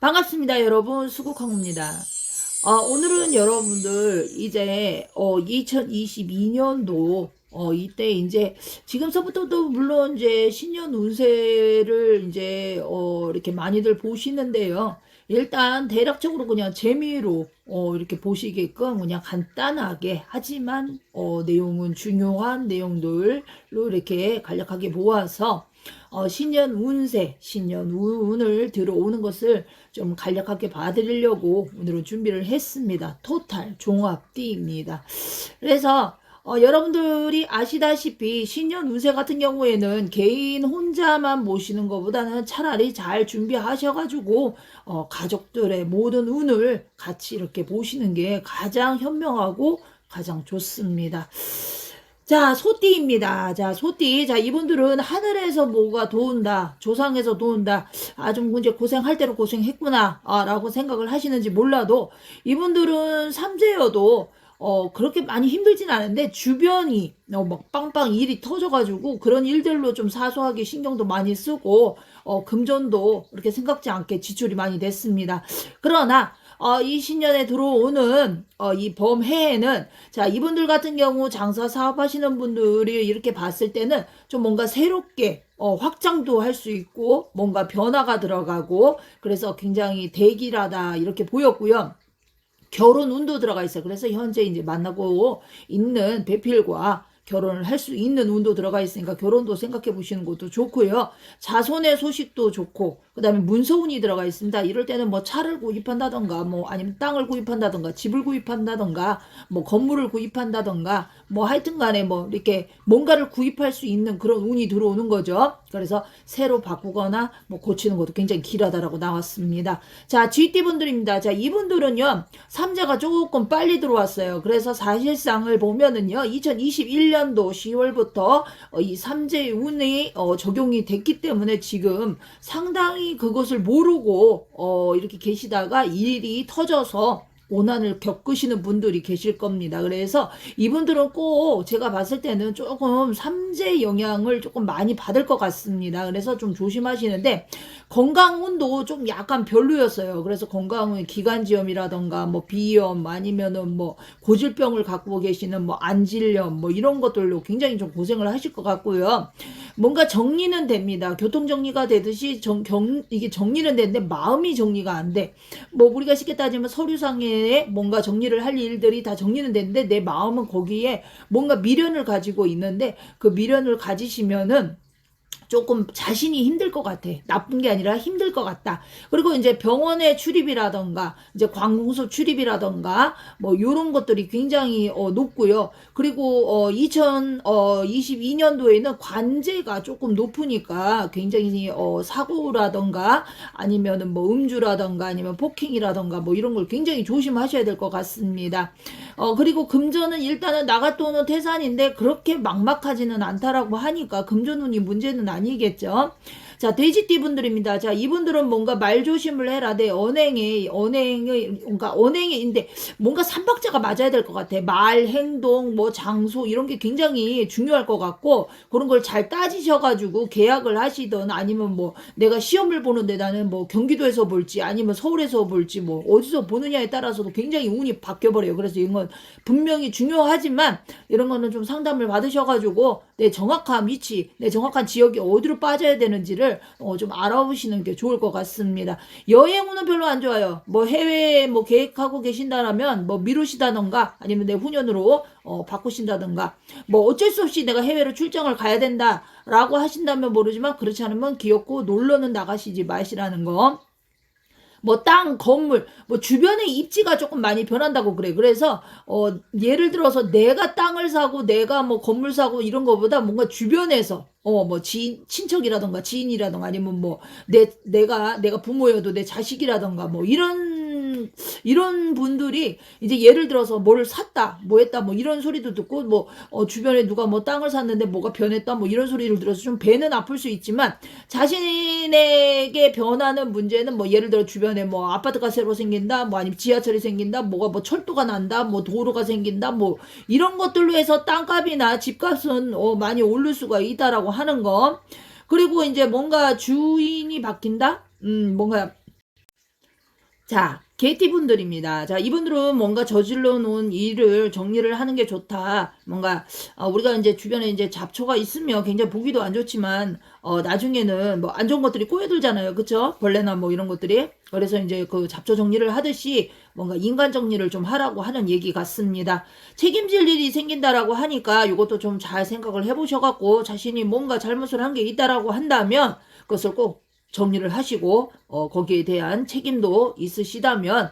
반갑습니다, 여러분. 수국항입니다. 오늘은 여러분들 이제 2022년도 이때 이제 지금서부터도 물론 이제 신년 운세를 이제 이렇게 많이들 보시는데요. 일단 대략적으로 그냥 재미로 이렇게 보시게끔 그냥 간단하게 하지만 내용은 중요한 내용들로 이렇게 간략하게 모아서 신년 운세, 신년 운을 들어오는 것을 좀 간략하게 봐드리려고 오늘은 준비를 했습니다. 토탈 종합띠입니다. 그래서 여러분들이 아시다시피 신년 운세 같은 경우에는 개인 혼자만 모시는 것보다는 차라리 잘 준비하셔가지고 가족들의 모든 운을 같이 이렇게 보시는 게 가장 현명하고 가장 좋습니다. 자, 소띠입니다. 자, 소띠. 자, 이분들은 하늘에서 뭐가 도운다. 조상에서 도운다. 아, 좀 이제 고생할 대로 고생했구나. 라고 생각을 하시는지 몰라도 이분들은 삼재여도 그렇게 많이 힘들진 않은데 주변이 막 빵빵 일이 터져가지고 그런 일들로 좀 사소하게 신경도 많이 쓰고 금전도 그렇게 생각지 않게 지출이 많이 됐습니다. 그러나 이 신년에 들어오는 이 범해에는 자 이분들 같은 경우 장사 사업하시는 분들이 이렇게 봤을 때는 좀 뭔가 새롭게 확장도 할 수 있고 뭔가 변화가 들어가고 그래서 굉장히 대기라다 이렇게 보였고요. 결혼 운도 들어가 있어요. 그래서 현재 이제 만나고 있는 배필과 결혼을 할 수 있는 운도 들어가 있으니까 결혼도 생각해 보시는 것도 좋고요. 자손의 소식도 좋고 그다음에 문서운이 들어가 있습니다. 이럴 때는 뭐 차를 구입한다던가 뭐 아니면 땅을 구입한다던가 집을 구입한다던가 뭐 건물을 구입한다던가 뭐 하여튼간에 뭐 이렇게 뭔가를 구입할 수 있는 그런 운이 들어오는 거죠. 그래서 새로 바꾸거나 뭐 고치는 것도 굉장히 길하다라고 나왔습니다. 자, GT 분들입니다. 자, 이분들은요. 삼재가 조금 빨리 들어왔어요. 그래서 사실상을 보면은요. 2021년도 10월부터 이 삼재 운이 적용이 됐기 때문에 지금 상당히 그것을 모르고 이렇게 계시다가 일이 터져서 고난을 겪으시는 분들이 계실 겁니다. 그래서 이분들은 꼭 제가 봤을 때는 조금 삼재 영향을 조금 많이 받을 것 같습니다. 그래서 좀 조심하시는데 건강운도 좀 약간 별로였어요. 그래서 건강은 기관지염이라던가 뭐 비염 아니면은 뭐 고질병을 갖고 계시는 뭐 안질염 뭐 이런 것들로 굉장히 좀 고생을 하실 것 같고요. 뭔가 정리는 됩니다. 교통 정리가 되듯이 이게 정리는 되는데 마음이 정리가 안 돼. 뭐 우리가 쉽게 따지면 서류상에 뭔가 정리를 할 일들이 다 정리는 되는데 내 마음은 거기에 뭔가 미련을 가지고 있는데 그 미련을 가지시면은 조금 자신이 힘들 것 같아. 나쁜 게 아니라 힘들 것 같다. 그리고 이제 병원의 출입이라던가, 이제 관공서 출입이라던가, 뭐, 요런 것들이 굉장히, 높고요. 그리고, 2022년도에는 관제가 조금 높으니까 굉장히, 사고라던가, 아니면은 뭐, 음주라던가, 아니면 폭행이라던가, 뭐, 이런 걸 굉장히 조심하셔야 될 것 같습니다. 그리고 금전은 일단은 나갔도는 태산인데, 그렇게 막막하지는 않다라고 하니까, 금전운이 문제는 아니겠죠. 자, 돼지띠 분들입니다. 자, 이분들은 뭔가 말 조심을 해라. 내 그러니까 언행인데 뭔가 삼박자가 맞아야 될 것 같아. 말, 행동, 뭐 장소 이런 게 굉장히 중요할 것 같고 그런 걸 잘 따지셔가지고 계약을 하시던 아니면 뭐 내가 시험을 보는데 나는 뭐 경기도에서 볼지 아니면 서울에서 볼지 뭐 어디서 보느냐에 따라서도 굉장히 운이 바뀌어버려요. 그래서 이건 분명히 중요하지만 이런 거는 좀 상담을 받으셔가지고 내 정확한 위치, 내 정확한 지역이 어디로 빠져야 되는지를 좀 알아보시는 게 좋을 것 같습니다. 여행은 별로 안 좋아요. 뭐 해외 뭐 계획하고 계신다라면 뭐 미루시다던가 아니면 내 후년으로 바꾸신다던가 뭐 어쩔 수 없이 내가 해외로 출장을 가야 된다라고 하신다면 모르지만 그렇지 않으면 귀엽고 놀러는 나가시지 마시라는 거. 뭐 땅, 건물, 뭐 주변의 입지가 조금 많이 변한다고 그래. 그래서 예를 들어서 내가 땅을 사고 내가 뭐 건물 사고 이런 거보다 뭔가 주변에서 뭐 지인, 친척이라던가 지인이라던가 아니면 뭐 내가 부모여도 내 자식이라던가 뭐 이런 분들이 이제 예를 들어서 뭘 샀다, 뭐 했다, 뭐 이런 소리도 듣고 뭐 주변에 누가 뭐 땅을 샀는데 뭐가 변했다, 뭐 이런 소리를 들어서 좀 배는 아플 수 있지만 자신에게 변하는 문제는 뭐 예를 들어 주변에 뭐 아파트가 새로 생긴다, 뭐 아니면 지하철이 생긴다, 뭐가 뭐 철도가 난다, 뭐 도로가 생긴다, 뭐 이런 것들로 해서 땅값이나 집값은 많이 오를 수가 있다라고 하는 거. 그리고 이제 뭔가 주인이 바뀐다, 뭔가 자, 게티 분들입니다. 자, 이분들은 뭔가 저질러 놓은 일을 정리를 하는 게 좋다. 뭔가, 우리가 이제 주변에 이제 잡초가 있으면 굉장히 보기도 안 좋지만, 나중에는 뭐 안 좋은 것들이 꼬여들잖아요. 그쵸? 벌레나 뭐 이런 것들이. 그래서 이제 그 잡초 정리를 하듯이 뭔가 인간 정리를 좀 하라고 하는 얘기 같습니다. 책임질 일이 생긴다라고 하니까 이것도 좀 잘 생각을 해보셔갖고 자신이 뭔가 잘못을 한 게 있다라고 한다면 그것을 꼭 정리를 하시고 거기에 대한 책임도 있으시다면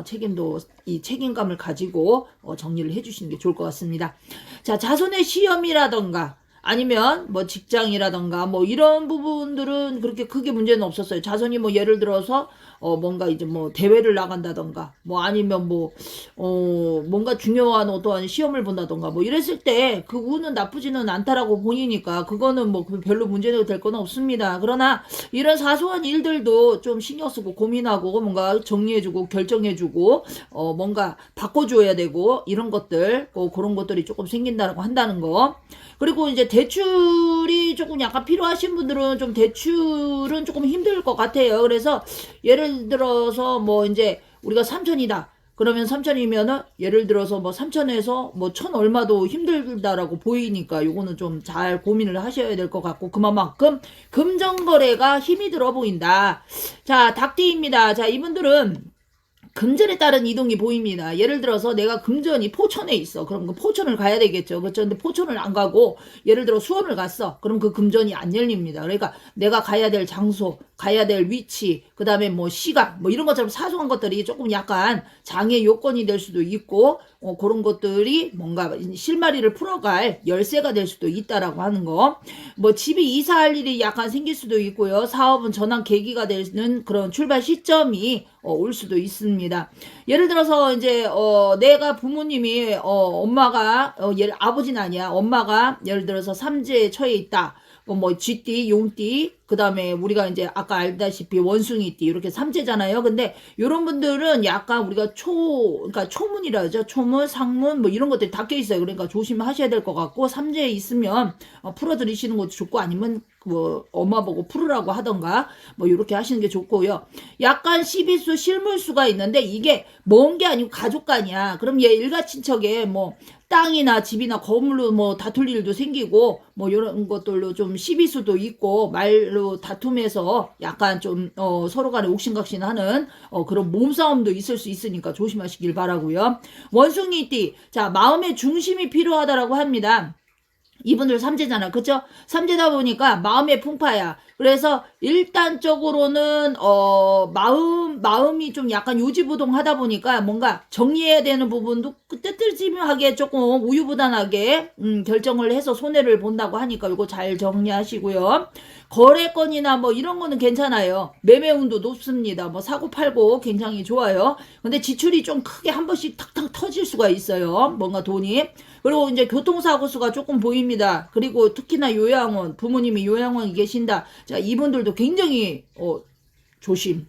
책임도 이 책임감을 가지고 정리를 해주시는 게 좋을 것 같습니다. 자, 자손의 시험이라던가 아니면 뭐 직장이라던가 뭐 이런 부분들은 그렇게 크게 문제는 없었어요. 자손이 뭐 예를 들어서 뭔가 이제 뭐 대회를 나간다던가 뭐 아니면 뭐 뭔가 중요한 어떠한 시험을 본다던가 뭐 이랬을 때 그 운은 나쁘지는 않다라고 보이니까 그거는 뭐 별로 문제가 될 건 없습니다. 그러나 이런 사소한 일들도 좀 신경 쓰고 고민하고 뭔가 정리해주고 결정해주고 뭔가 바꿔줘야 되고 이런 것들 그런 것들이 조금 생긴다라고 한다는 거. 그리고 이제 대출이 조금 약간 필요하신 분들은 좀 대출은 조금 힘들 것 같아요. 그래서 예를 들어서 뭐 이제 우리가 3천이다. 그러면 3천이면은 예를 들어서 뭐 3천에서 뭐 1,000 얼마도 힘들다라고 보이니까 요거는 좀 잘 고민을 하셔야 될 것 같고 그만큼 금전거래가 힘이 들어 보인다. 자, 닭띠입니다. 자, 이분들은 금전에 따른 이동이 보입니다. 예를 들어서 내가 금전이 포천에 있어. 그럼 그 포천을 가야 되겠죠. 그렇죠. 근데 포천을 안 가고 예를 들어 수원을 갔어. 그럼 그 금전이 안 열립니다. 그러니까 내가 가야 될 장소, 가야 될 위치, 그 다음에 뭐 시간, 뭐 이런 것처럼 사소한 것들이 조금 약간 장애 요건이 될 수도 있고, 그런 것들이 뭔가 실마리를 풀어갈 열쇠가 될 수도 있다라고 하는 거. 뭐 집에 이사할 일이 약간 생길 수도 있고요. 사업은 전환 계기가 되는 그런 출발 시점이 올 수도 있습니다. 예를 들어서 이제 내가 부모님이 엄마가 아버지는 아니야. 엄마가 예를 들어서 삼재 처해 있다. 뭐 쥐띠, 용띠, 그 다음에 우리가 이제 아까 알다시피 원숭이띠 이렇게 삼재잖아요. 근데 이런 분들은 약간 우리가 그러니까 초문이라 하죠. 초문, 상문 뭐 이런 것들이 다 껴 있어요. 그러니까 조심하셔야 될 것 같고 삼재에 있으면 풀어드리시는 것도 좋고 아니면 뭐 엄마 보고 풀으라고 하던가 뭐 이렇게 하시는 게 좋고요. 약간 시비수 실물수가 있는데 이게 먼 게 아니고 가족간이야. 그럼 얘 일가친척에 뭐 땅이나 집이나 건물로 뭐 다툴 일도 생기고 뭐 이런 것들로 좀 시비수도 있고 말로 다툼해서 약간 좀 서로 간에 옥신각신하는 그런 몸싸움도 있을 수 있으니까 조심하시길 바라고요. 원숭이띠, 자, 마음의 중심이 필요하다라고 합니다. 이분들 삼재잖아. 그쵸? 삼재다 보니까 마음의 풍파야. 그래서 일단적으로는 마음이 좀 약간 요지부동하다 보니까 뭔가 정리해야 되는 부분도 뜨뜻지하게 조금 우유부단하게 결정을 해서 손해를 본다고 하니까 이거 잘 정리하시고요. 거래건이나 뭐 이런 거는 괜찮아요. 매매운도 높습니다. 뭐 사고 팔고 굉장히 좋아요. 근데 지출이 좀 크게 한 번씩 탁탁 터질 수가 있어요. 뭔가 돈이. 그리고 이제 교통사고 수가 조금 보입니다. 그리고 특히나 요양원, 부모님이 요양원에 계신다. 자, 이분들도 굉장히 조심.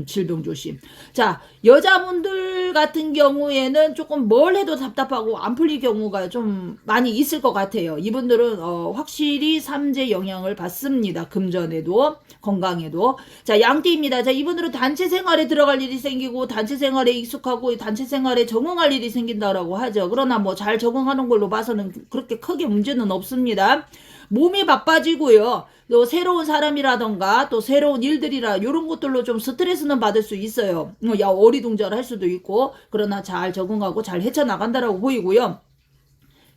질병 조심. 자, 여자분들 같은 경우에는 조금 뭘 해도 답답하고 안 풀릴 경우가 좀 많이 있을 것 같아요. 이분들은 확실히 삼재 영향을 받습니다. 금전에도 건강에도. 자, 양띠입니다. 자, 이분들은 단체 생활에 들어갈 일이 생기고 단체 생활에 익숙하고 단체 생활에 적응할 일이 생긴다라고 하죠. 그러나 뭐 잘 적응하는 걸로 봐서는 그렇게 크게 문제는 없습니다. 몸이 바빠지고요. 또 새로운 사람이라던가 또 새로운 일들이라 이런 것들로 좀 스트레스는 받을 수 있어요. 어리둥절할 수도 있고 그러나 잘 적응하고 잘 헤쳐나간다라고 보이고요.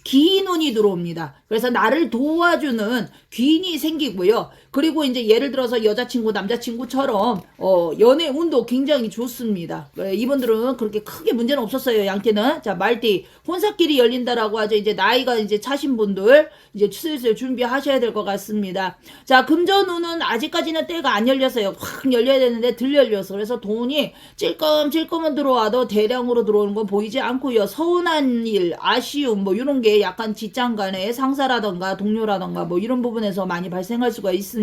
기인운이 들어옵니다. 그래서 나를 도와주는 귀인이 생기고요. 그리고 이제 예를 들어서 여자친구, 남자친구처럼 연애 운도 굉장히 좋습니다. 이분들은 그렇게 크게 문제는 없었어요. 양띠는. 자, 말띠 혼사길이 열린다라고 하죠. 이제 나이가 이제 차신 분들 이제 슬슬 준비하셔야 될 것 같습니다. 자, 금전운은 아직까지는 때가 안 열렸어요. 확 열려야 되는데 덜 열려서 그래서 돈이 찔끔찔끔은 들어와도 대량으로 들어오는 건 보이지 않고요. 서운한 일, 아쉬움 뭐 이런 게 약간 직장 간의 상사라던가 동료라던가 뭐 이런 부분에서 많이 발생할 수가 있습니다.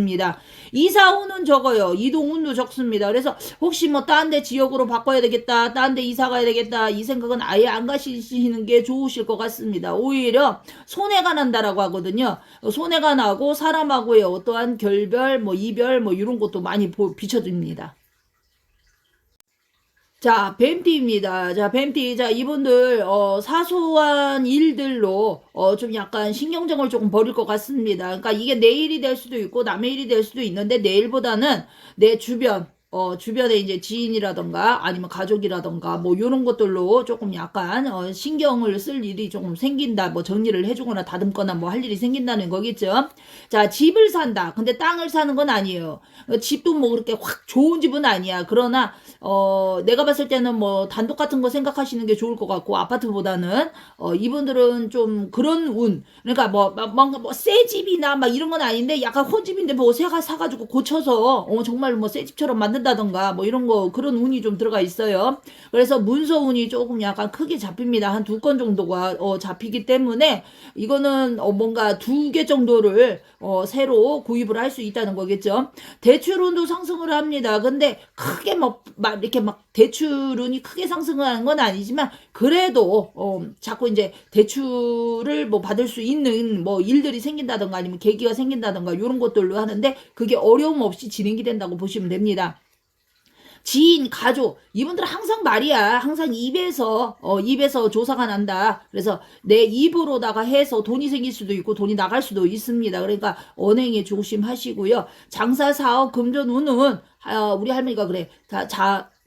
이사운은 적어요. 이동운도 적습니다. 그래서 혹시 뭐 딴 데 지역으로 바꿔야 되겠다, 딴 데 이사 가야 되겠다 이 생각은 아예 안 가시는 게 좋으실 것 같습니다. 오히려 손해가 난다라고 하거든요. 손해가 나고 사람하고의 어떠한 결별, 뭐 이별 뭐 이런 것도 많이 비춰집니다. 자, 뱀띠입니다. 자, 뱀띠. 자, 이분들, 사소한 일들로, 좀 약간 신경정을 조금 벌일 것 같습니다. 그러니까 이게 내 일이 될 수도 있고, 남의 일이 될 수도 있는데, 내 일보다는 내 주변, 주변에 이제 지인이라던가, 아니면 가족이라던가, 뭐, 요런 것들로 조금 약간, 신경을 쓸 일이 조금 생긴다. 뭐, 정리를 해주거나 다듬거나 뭐, 할 일이 생긴다는 거겠죠. 자, 집을 산다. 근데 땅을 사는 건 아니에요. 집도 뭐, 그렇게 확 좋은 집은 아니야. 그러나, 내가 봤을 때는 뭐 단독 같은 거 생각하시는 게 좋을 것 같고 아파트보다는 이분들은 좀 그런 운 그러니까 뭐 뭔가 뭐 새 집이나 막 이런 건 아닌데 약간 혼집인데 뭐 새가 사가지고 고쳐서 정말 뭐 새 집처럼 만든다던가 뭐 이런 거 그런 운이 좀 들어가 있어요. 그래서 문서 운이 조금 약간 크게 잡힙니다. 한 두 건 정도가 잡히기 때문에 이거는 뭔가 두 개 정도를 새로 구입을 할 수 있다는 거겠죠. 대출운도 상승을 합니다. 근데 크게 막 이렇게 막 대출운이 크게 상승하는 건 아니지만 그래도 자꾸 이제 대출을 뭐 받을 수 있는 뭐 일들이 생긴다던가 아니면 계기가 생긴다던가 이런 것들로 하는데 그게 어려움 없이 진행이 된다고 보시면 됩니다. 지인, 가족, 이분들은 항상 말이야. 항상 입에서 조사가 난다. 그래서 내 입으로다가 해서 돈이 생길 수도 있고 돈이 나갈 수도 있습니다. 그러니까 언행에 조심하시고요. 장사, 사업, 금전, 운은, 우리 할머니가 그래.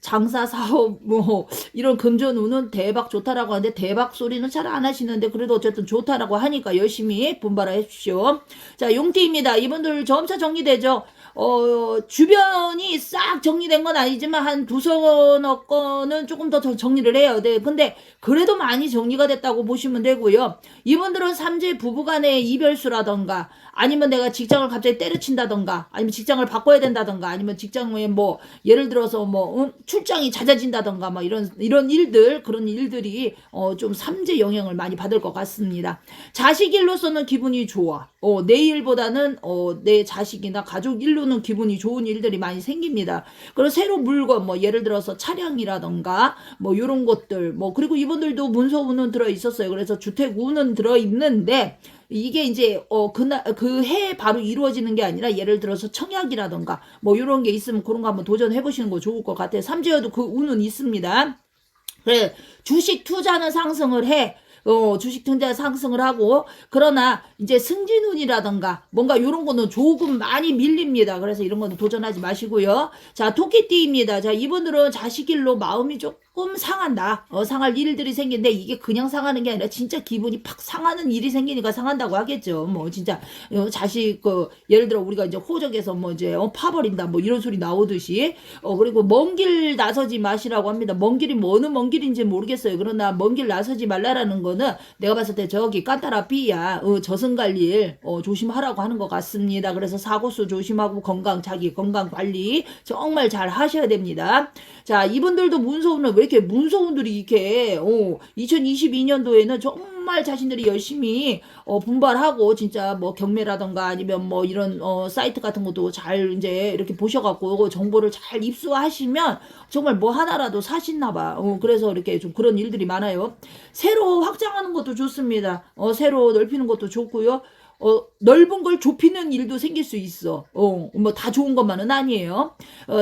장사, 사업, 뭐, 이런 금전, 운은 대박 좋다라고 하는데 대박 소리는 잘 안 하시는데 그래도 어쨌든 좋다라고 하니까 열심히 분발해 주십시오. 자, 용띠입니다. 이분들 점차 정리되죠. 주변이 싹 정리된 건 아니지만 한 두서너 건은 조금 더 정리를 해야 돼. 근데 그래도 많이 정리가 됐다고 보시면 되고요. 이분들은 삼재 부부간의 이별수라던가 아니면 내가 직장을 갑자기 때려친다던가 아니면 직장을 바꿔야 된다던가 아니면 직장에 뭐 예를 들어서 뭐 출장이 잦아진다던가 막 이런 일들 그런 일들이 좀 삼재 영향을 많이 받을 것 같습니다. 자식 일로서는 기분이 좋아. 내 일보다는 내 자식이나 가족 일로는 기분이 좋은 일들이 많이 생깁니다. 그리고 새로 물건 뭐 예를 들어서 차량이라던가 뭐 이런 것들 뭐 그리고 이분들도 문서운은 들어 있었어요. 그래서 주택운은 들어 있는데 이게 이제 그 해 바로 이루어지는 게 아니라 예를 들어서 청약이라던가 뭐 이런 게 있으면 그런 거 한번 도전해 보시는 거 좋을 것 같아요. 삼재여도 그 운은 있습니다. 그래 주식 투자는 상승을 해. 주식 투자 상승을 하고 그러나 이제 승진운이라던가 뭔가 이런 거는 조금 많이 밀립니다. 그래서 이런 거는 도전하지 마시고요. 자, 토끼띠입니다. 자, 이분들은 자식일로 마음이 조금 상한다. 상할 일들이 생긴데 이게 그냥 상하는 게 아니라 진짜 기분이 팍 상하는 일이 생기니까 상한다고 하겠죠. 뭐 진짜 자식 예를 들어 우리가 이제 호적에서 뭐 이제 파버린다 뭐 이런 소리 나오듯이 그리고 먼 길 나서지 마시라고 합니다. 먼 길이 뭐 어느 먼 길인지 모르겠어요. 그러나 먼 길 나서지 말라라는 거는 내가 봤을 때 저기 깐따라 삐야 저승 갈 일 조심하라고 하는 것 같습니다. 그래서 사고수 조심하고 자기 건강 관리 정말 잘 하셔야 됩니다. 자, 이분들도 문서운은 왜 이렇게 문서운들이 이렇게 2022년도에는 정말 자신들이 열심히 분발하고 진짜 뭐 경매라던가 아니면 뭐 이런 사이트 같은 것도 잘 이제 이렇게 보셔갖고 정보를 잘 입수하시면 정말 뭐 하나라도 사시나 봐. 그래서 이렇게 좀 그런 일들이 많아요. 새로 확장하는 것도 좋습니다. 새로 넓히는 것도 좋고요. 넓은 걸 좁히는 일도 생길 수 있어. 뭐 다 좋은 것만은 아니에요.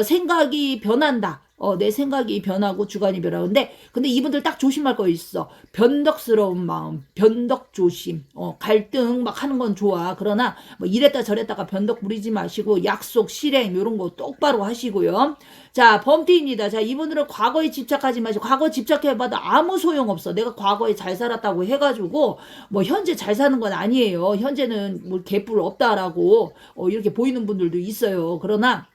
생각이 변한다. 내 생각이 변하고 주관이 변하는데 근데 이분들 딱 조심할 거 있어. 변덕스러운 마음, 변덕 조심. 갈등 막 하는 건 좋아. 그러나 뭐 이랬다 저랬다가 변덕 부리지 마시고 약속 실행 이런 거 똑바로 하시고요. 자, 범띠입니다. 자, 이분들은 과거에 집착하지 마시고 과거 집착해봐도 아무 소용없어. 내가 과거에 잘 살았다고 해가지고 뭐 현재 잘 사는 건 아니에요. 현재는 뭐 개뿔 없다라고 이렇게 보이는 분들도 있어요. 그러나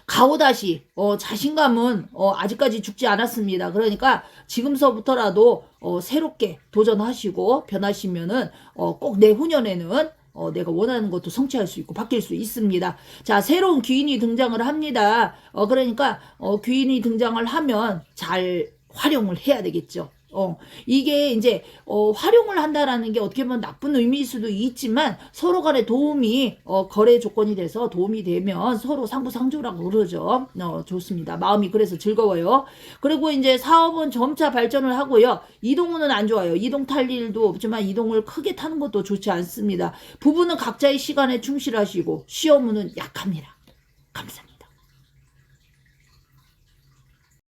가오다시 자신감은 아직까지 죽지 않았습니다. 그러니까 지금서부터라도 새롭게 도전하시고 변하시면은 꼭 내후년에는 내가 원하는 것도 성취할 수 있고 바뀔 수 있습니다. 자, 새로운 귀인이 등장을 합니다. 그러니까 귀인이 등장을 하면 잘 활용을 해야 되겠죠. 이게 이제 활용을 한다라는 게 어떻게 보면 나쁜 의미일 수도 있지만 서로 간에 도움이 거래 조건이 돼서 도움이 되면 서로 상부상조라고 그러죠. 좋습니다. 마음이 그래서 즐거워요. 그리고 이제 사업은 점차 발전을 하고요. 이동은 안 좋아요. 이동 탈 일도 없지만 이동을 크게 타는 것도 좋지 않습니다. 부부는 각자의 시간에 충실하시고 시어머니는 약합니다. 감사합니다.